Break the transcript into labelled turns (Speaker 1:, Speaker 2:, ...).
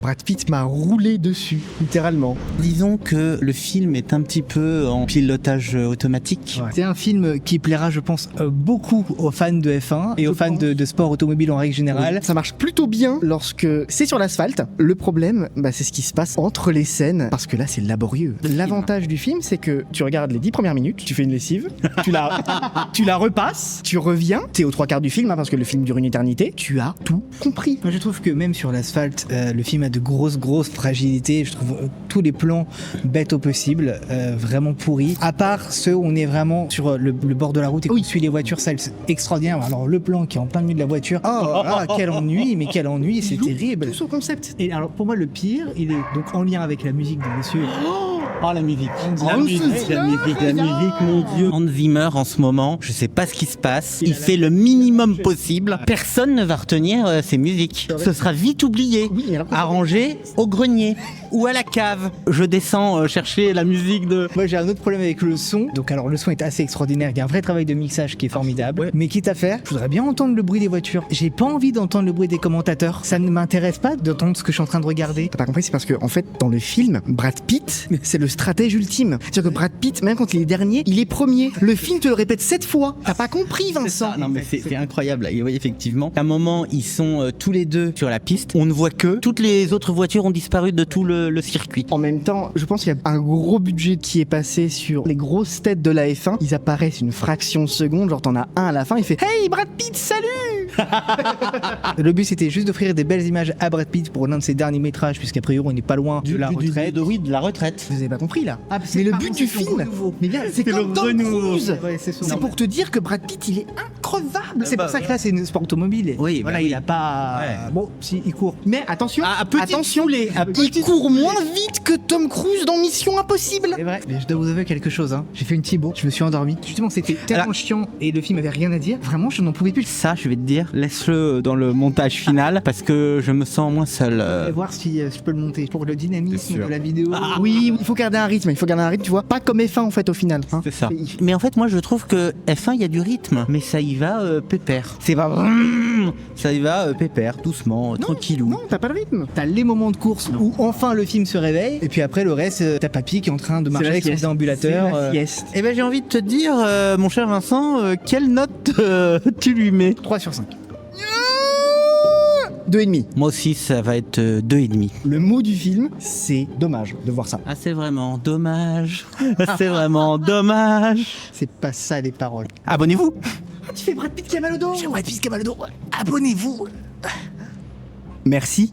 Speaker 1: Brad Pitt m'a roulé dessus, littéralement.
Speaker 2: Disons que le film est un petit peu en pilotage automatique.
Speaker 3: Ouais. C'est un film qui plaira, je pense, beaucoup aux fans de F1 et aux fans de sport automobile en règle générale.
Speaker 1: Ça marche plutôt bien lorsque c'est sur l'asphalte. Le problème, c'est ce qui se passe entre les scènes, parce que là, c'est laborieux. L'avantage du film, c'est que tu regardes les 10 premières minutes, tu fais une lessive, tu la repasses, tu reviens, t'es aux 3/4 du film, parce que le film dure une éternité, tu as tout compris.
Speaker 3: Moi, je trouve que même sur l'asphalte, le film a de grosses fragilités. Je trouve tous les plans bêtes au possible, vraiment pourris. À part ceux où on est vraiment sur le bord de la route et qu'on suit les voitures, ça c'est extraordinaire. Alors le plan qui est en plein milieu de la voiture, quel ennui, c'est terrible.
Speaker 1: Tout son concept.
Speaker 3: Et alors pour moi le pire, il est donc en lien avec la musique de monsieur.
Speaker 2: Oh la musique, la musique, mon Dieu. Hans Zimmer en ce moment, je sais pas ce qui se passe. Il fait le minimum possible. Personne ne va retenir ses musiques. Ce sera vite oublié.
Speaker 1: Oui,
Speaker 2: arrangé au grenier ou à la cave. Je descends chercher la musique de...
Speaker 3: Moi j'ai un autre problème avec le son. Donc alors le son est assez extraordinaire. Il y a un vrai travail de mixage qui est formidable. Mais quitte à faire, je voudrais bien entendre le bruit des voitures. J'ai pas envie d'entendre le bruit des commentateurs. Ça ne m'intéresse pas d'entendre ce que je suis en train de regarder.
Speaker 1: T'as pas compris, c'est parce que en fait dans le film, Brad Pitt, c'est le stratège ultime. C'est-à-dire que Brad Pitt, même quand il est dernier, il est premier. Le film te le répète 7 fois. T'as pas compris, Vincent?
Speaker 2: Non mais c'est incroyable. Et oui, effectivement, à un moment ils sont tous les deux sur la piste. On ne voit que toutes les autres voitures ont disparu de tout le circuit.
Speaker 1: En même temps, je pense qu'il y a un gros budget qui est passé sur les grosses têtes de la F1. Ils apparaissent une fraction de seconde, genre t'en as un à la fin, il fait « Hey Brad Pitt, salut !»
Speaker 3: Le but c'était juste d'offrir des belles images à Brad Pitt pour l'un de ses derniers métrages, puisqu'a priori on n'est pas loin de la retraite.
Speaker 2: De la retraite.
Speaker 1: Vous avez pas compris là? Mais le but du film, mais bien, c'est comme Tom Cruise.
Speaker 3: Ouais,
Speaker 1: c'est pour te dire que Brad Pitt, il est increvable.
Speaker 3: C'est pour ça que là c'est une sport automobile.
Speaker 2: Oui,
Speaker 3: voilà, il a pas.
Speaker 2: Ouais.
Speaker 3: Bon, si il court.
Speaker 1: Mais attention, attention,
Speaker 3: il
Speaker 1: il court moins vite que Tom Cruise dans Mission Impossible.
Speaker 3: C'est vrai. Mais je dois vous avouer quelque chose. J'ai fait une Thibaut, je me suis endormi. Justement, c'était tellement chiant et le film avait rien à dire. Vraiment, je n'en pouvais plus.
Speaker 2: Ça, je vais te dire, laisse-le dans le montage final parce que je me sens moins seul.
Speaker 3: Je vais voir si je peux le monter pour le dynamisme de la vidéo.
Speaker 1: Oui, il faut garder un rythme, tu vois. Pas comme F1 en fait au final.
Speaker 2: C'est ça. Mais en fait, moi, je trouve que F1, il y a du rythme, mais ça y va pépère. C'est pas... Ça y va pépère, doucement, tranquillou.
Speaker 1: Non, t'as pas le rythme.
Speaker 3: T'as les moments de course où enfin le film se réveille, et puis après le reste, t'as Papy qui est en train de marcher avec son déambulateur.
Speaker 2: Et ben j'ai envie de te dire, mon cher Vincent, quelle note tu lui mets?
Speaker 3: 3 sur 5.
Speaker 1: 2,5.
Speaker 2: Moi aussi, ça va être 2,5.
Speaker 1: Le mot du film, c'est dommage de voir ça.
Speaker 2: Ah, c'est vraiment dommage. C'est vraiment dommage.
Speaker 3: C'est pas ça les paroles.
Speaker 2: Abonnez-vous.
Speaker 1: Tu fais Brad Pitt qui a mal au dos.
Speaker 3: J'ai Brad Pitt qui a mal au dos. Abonnez-vous.
Speaker 1: Merci.